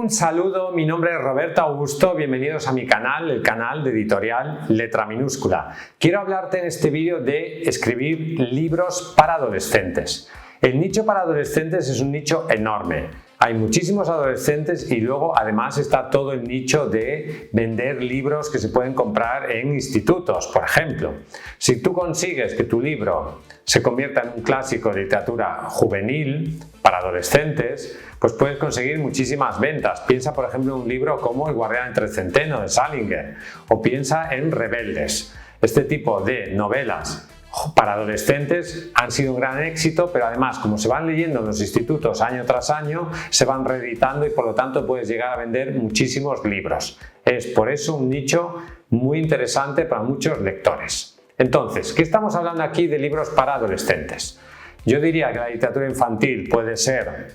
Un saludo, mi nombre es Roberto Augusto, bienvenidos a mi canal, el canal de editorial Letra Minúscula. Quiero hablarte en este vídeo de escribir libros para adolescentes. El nicho para adolescentes es un nicho enorme. Hay muchísimos adolescentes y luego además está todo el nicho de vender libros que se pueden comprar en institutos, por ejemplo. Si tú consigues que tu libro se convierta en un clásico de literatura juvenil para adolescentes, pues puedes conseguir muchísimas ventas. Piensa, por ejemplo, en un libro como El guardián entre el centeno de Salinger, o piensa en Rebeldes. Este tipo de novelas para adolescentes han sido un gran éxito, pero además, como se van leyendo en los institutos año tras año, se van reeditando y por lo tanto puedes llegar a vender muchísimos libros. Es por eso un nicho muy interesante para muchos lectores. Entonces, ¿qué estamos hablando aquí de libros para adolescentes? Yo diría que la literatura infantil puede ser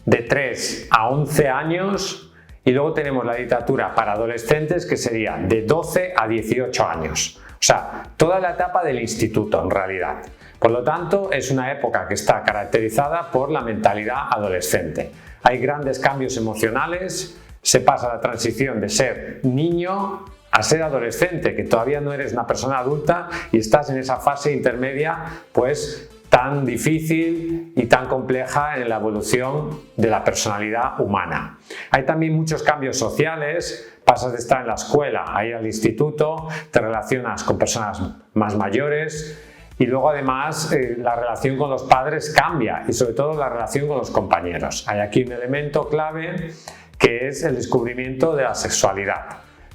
de 3 a 11 años y luego tenemos la literatura para adolescentes que sería de 12 a 18 años. O sea, toda la etapa del instituto en realidad. Por lo tanto, es una época que está caracterizada por la mentalidad adolescente. Hay grandes cambios emocionales, se pasa la transición de ser niño a ser adolescente, que todavía no eres una persona adulta y estás en esa fase intermedia, pues tan difícil y tan compleja en la evolución de la personalidad humana. Hay también muchos cambios sociales, pasas de estar en la escuela a ir al instituto, te relacionas con personas más mayores y luego además la relación con los padres cambia y sobre todo la relación con los compañeros. Hay aquí un elemento clave que es el descubrimiento de la sexualidad.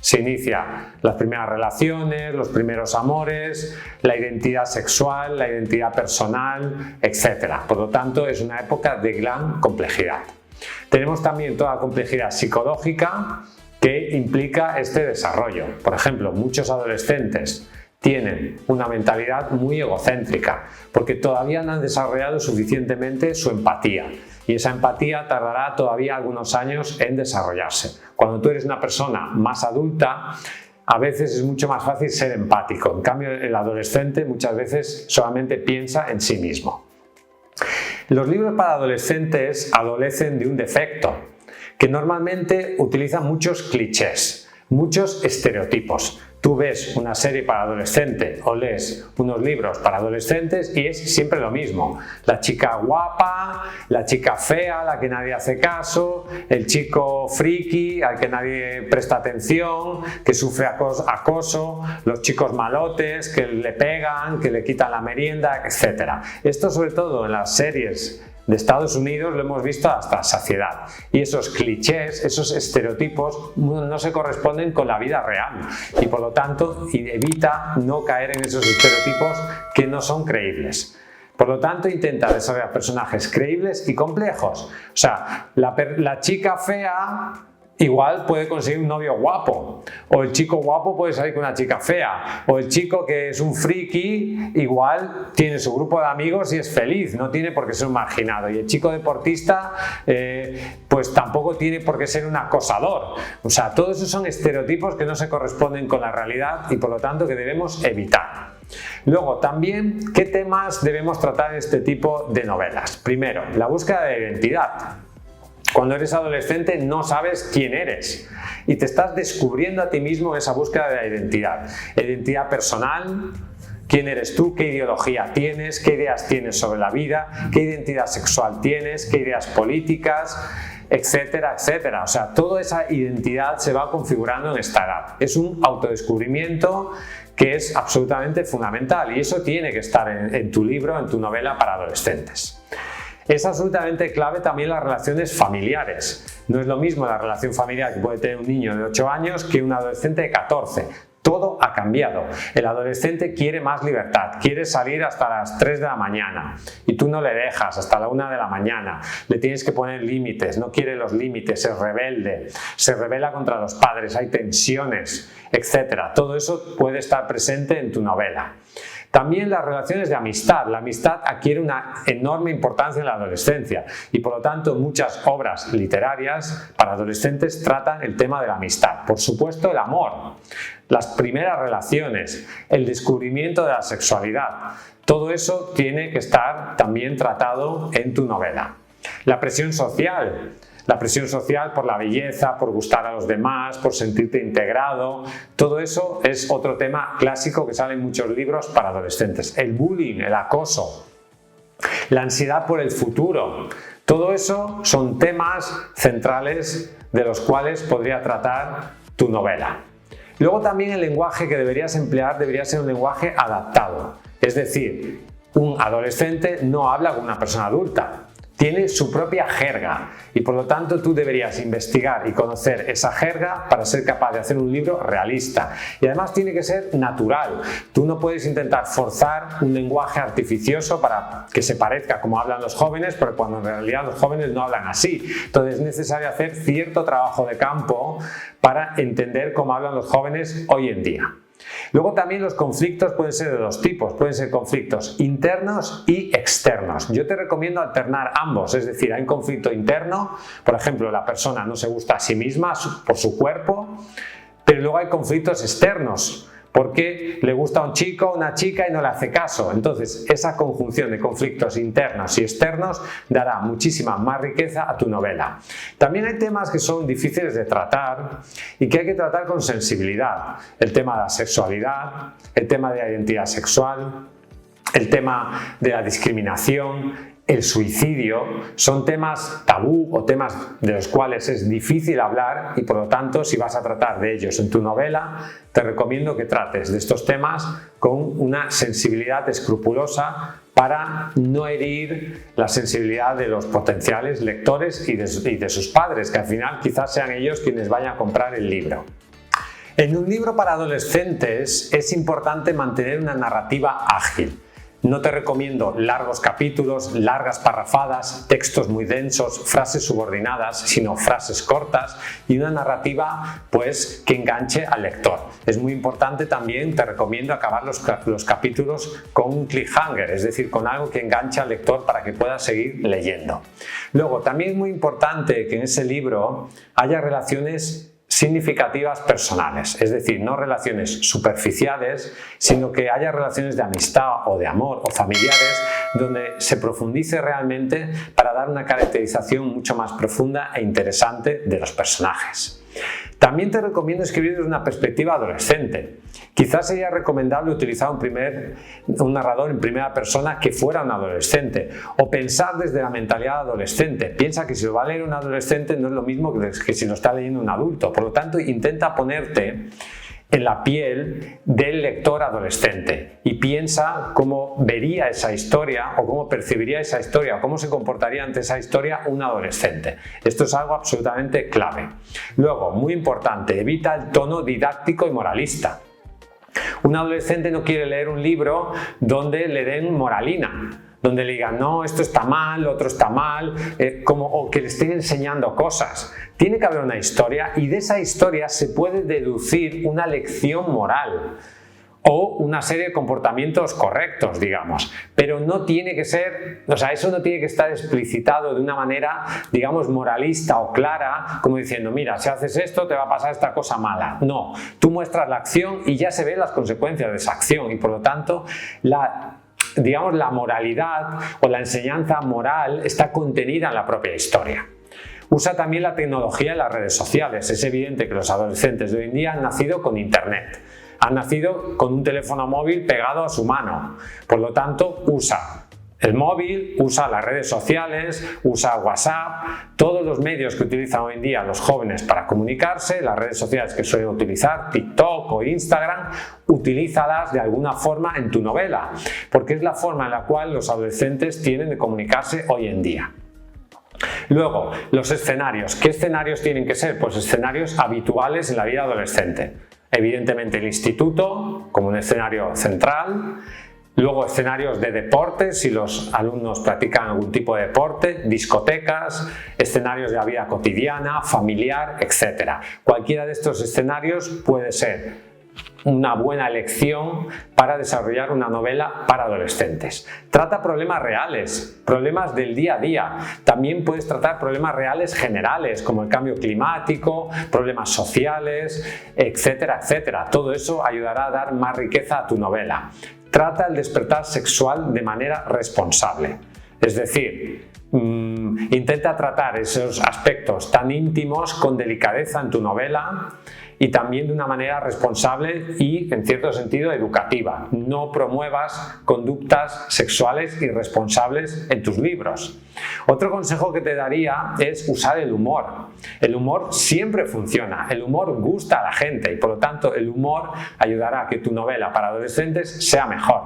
Se inicia las primeras relaciones, los primeros amores, la identidad sexual, la identidad personal, etc. Por lo tanto, es una época de gran complejidad. Tenemos también toda la complejidad psicológica que implica este desarrollo. Por ejemplo, muchos adolescentes tienen una mentalidad muy egocéntrica porque todavía no han desarrollado suficientemente su empatía. Y esa empatía tardará todavía algunos años en desarrollarse. Cuando tú eres una persona más adulta, a veces es mucho más fácil ser empático. En cambio, el adolescente muchas veces solamente piensa en sí mismo. Los libros para adolescentes adolecen de un defecto, que normalmente utilizan muchos clichés, muchos estereotipos. Tú ves una serie para adolescente o lees unos libros para adolescentes y es siempre lo mismo. La chica guapa, la chica fea, la que nadie hace caso, el chico friki al que nadie presta atención, que sufre acoso, los chicos malotes que le pegan, que le quitan la merienda, etc. Esto sobre todo en las series de Estados Unidos lo hemos visto hasta la saciedad y esos clichés, esos estereotipos no se corresponden con la vida real y por lo tanto evita no caer en esos estereotipos que no son creíbles. Por lo tanto, intenta desarrollar personajes creíbles y complejos. O sea, la chica fea igual puede conseguir un novio guapo, o el chico guapo puede salir con una chica fea, o el chico que es un friki igual tiene su grupo de amigos y es feliz, no tiene por qué ser un marginado, y el chico deportista pues tampoco tiene por qué ser un acosador. O sea, todos esos son estereotipos que no se corresponden con la realidad y por lo tanto que debemos evitar. Luego, también, ¿qué temas debemos tratar en este tipo de novelas? Primero, la búsqueda de identidad. Cuando eres adolescente no sabes quién eres y te estás descubriendo a ti mismo en esa búsqueda de la identidad. Identidad personal, quién eres tú, qué ideología tienes, qué ideas tienes sobre la vida, qué identidad sexual tienes, qué ideas políticas, etcétera, etcétera. O sea, toda esa identidad se va configurando en esta edad. Es un autodescubrimiento que es absolutamente fundamental y eso tiene que estar en tu libro, en tu novela para adolescentes. Es absolutamente clave también las relaciones familiares. No es lo mismo la relación familiar que puede tener un niño de 8 años que un adolescente de 14. Todo ha cambiado. El adolescente quiere más libertad, quiere salir hasta las 3 de la mañana y tú no le dejas hasta la 1 de la mañana. Le tienes que poner límites, no quiere los límites, es rebelde, se rebela contra los padres, hay tensiones, etc. Todo eso puede estar presente en tu novela. También las relaciones de amistad. La amistad adquiere una enorme importancia en la adolescencia y por lo tanto muchas obras literarias para adolescentes tratan el tema de la amistad. Por supuesto, el amor, las primeras relaciones, el descubrimiento de la sexualidad. Todo eso tiene que estar también tratado en tu novela. La presión social. La presión social por la belleza, por gustar a los demás, por sentirte integrado. Todo eso es otro tema clásico que sale en muchos libros para adolescentes. El bullying, el acoso, la ansiedad por el futuro. Todo eso son temas centrales de los cuales podría tratar tu novela. Luego también el lenguaje que deberías emplear debería ser un lenguaje adaptado. Es decir, un adolescente no habla con una persona adulta. Tiene su propia jerga y por lo tanto tú deberías investigar y conocer esa jerga para ser capaz de hacer un libro realista. Y además tiene que ser natural. Tú no puedes intentar forzar un lenguaje artificioso para que se parezca como hablan los jóvenes, pero cuando en realidad los jóvenes no hablan así. Entonces es necesario hacer cierto trabajo de campo para entender cómo hablan los jóvenes hoy en día. Luego también los conflictos pueden ser de dos tipos, pueden ser conflictos internos y externos. Yo te recomiendo alternar ambos, es decir, hay un conflicto interno, por ejemplo, la persona no se gusta a sí misma por su cuerpo, pero luego hay conflictos externos, porque le gusta a un chico o una chica y no le hace caso. Entonces, esa conjunción de conflictos internos y externos dará muchísima más riqueza a tu novela. También hay temas que son difíciles de tratar y que hay que tratar con sensibilidad. El tema de la sexualidad, el tema de la identidad sexual, el tema de la discriminación, el suicidio, son temas tabú o temas de los cuales es difícil hablar y por lo tanto si vas a tratar de ellos en tu novela te recomiendo que trates de estos temas con una sensibilidad escrupulosa para no herir la sensibilidad de los potenciales lectores y de sus padres, que al final quizás sean ellos quienes vayan a comprar el libro. En un libro para adolescentes es importante mantener una narrativa ágil. No te recomiendo largos capítulos, largas parrafadas, textos muy densos, frases subordinadas, sino frases cortas y una narrativa pues que enganche al lector. Es muy importante también, te recomiendo acabar los capítulos con un cliffhanger, es decir, con algo que enganche al lector para que pueda seguir leyendo. Luego, también es muy importante que en ese libro haya relaciones significativas personales, es decir, no relaciones superficiales, sino que haya relaciones de amistad o de amor o familiares donde se profundice realmente para dar una caracterización mucho más profunda e interesante de los personajes. También te recomiendo escribir desde una perspectiva adolescente. Quizás sería recomendable utilizar un narrador en primera persona que fuera un adolescente o pensar desde la mentalidad adolescente. Piensa que si lo va a leer un adolescente no es lo mismo que si lo está leyendo un adulto. Por lo tanto, intenta ponerte en la piel del lector adolescente y piensa cómo vería esa historia o cómo percibiría esa historia o cómo se comportaría ante esa historia un adolescente. Esto es algo absolutamente clave. Luego, muy importante, evita el tono didáctico y moralista. Un adolescente no quiere leer un libro donde le den moralina, donde le digan, no, esto está mal, lo otro está mal, o que le estén enseñando cosas. Tiene que haber una historia y de esa historia se puede deducir una lección moral o una serie de comportamientos correctos, digamos. Pero no tiene que ser, o sea, eso no tiene que estar explicitado de una manera, digamos, moralista o clara, como diciendo, mira, si haces esto te va a pasar esta cosa mala. No, tú muestras la acción y ya se ven las consecuencias de esa acción y por lo tanto digamos, la moralidad o la enseñanza moral está contenida en la propia historia. Usa también la tecnología en las redes sociales. Es evidente que los adolescentes de hoy en día han nacido con Internet. Han nacido con un teléfono móvil pegado a su mano. Por lo tanto, usa el móvil, usa las redes sociales, usa WhatsApp, todos los medios que utilizan hoy en día los jóvenes para comunicarse, las redes sociales que suelen utilizar, TikTok o Instagram, utilízalas de alguna forma en tu novela, porque es la forma en la cual los adolescentes tienen de comunicarse hoy en día. Luego, los escenarios. ¿Qué escenarios tienen que ser? Pues escenarios habituales en la vida adolescente. Evidentemente el instituto, como un escenario central. Luego escenarios de deportes, si los alumnos practican algún tipo de deporte, discotecas, escenarios de la vida cotidiana, familiar, etc. Cualquiera de estos escenarios puede ser una buena elección para desarrollar una novela para adolescentes. Trata problemas reales, problemas del día a día. También puedes tratar problemas reales generales como el cambio climático, problemas sociales, etcétera, etcétera. Todo eso ayudará a dar más riqueza a tu novela. Trata el despertar sexual de manera responsable. Es decir, intenta tratar esos aspectos tan íntimos con delicadeza en tu novela y también de una manera responsable y, en cierto sentido, educativa. No promuevas conductas sexuales irresponsables en tus libros. Otro consejo que te daría es usar el humor. El humor siempre funciona, el humor gusta a la gente y, por lo tanto, el humor ayudará a que tu novela para adolescentes sea mejor.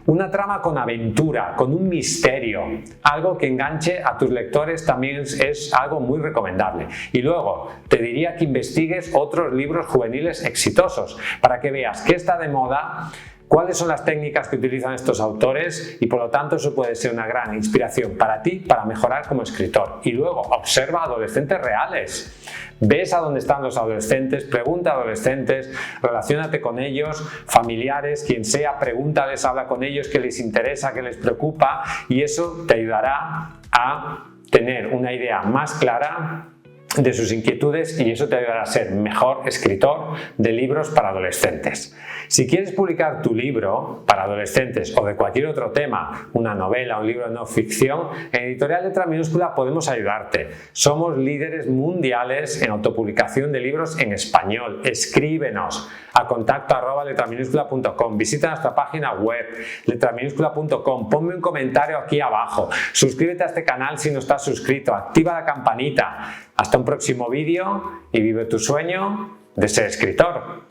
Una trama con aventura, con un misterio, algo que enganche a tus lectores también es algo muy recomendable. Y luego te diría que investigues otros libros juveniles exitosos para que veas qué está de moda, cuáles son las técnicas que utilizan estos autores y, por lo tanto, eso puede ser una gran inspiración para ti para mejorar como escritor. Y luego observa adolescentes reales. Ves a dónde están los adolescentes, pregunta a adolescentes, relaciónate con ellos, familiares, quien sea, pregúntales, habla con ellos, qué les interesa, qué les preocupa, y eso te ayudará a tener una idea más clara de sus inquietudes y eso te ayudará a ser mejor escritor de libros para adolescentes. Si quieres publicar tu libro para adolescentes o de cualquier otro tema, una novela, un libro de no ficción, en Editorial Letra Minúscula podemos ayudarte. Somos líderes mundiales en autopublicación de libros en español. Escríbenos a contacto@letraminúscula.com, visita nuestra página web letraminúscula.com, ponme un comentario aquí abajo, suscríbete a este canal si no estás suscrito, activa la campanita. Hasta un próximo vídeo y vive tu sueño de ser escritor.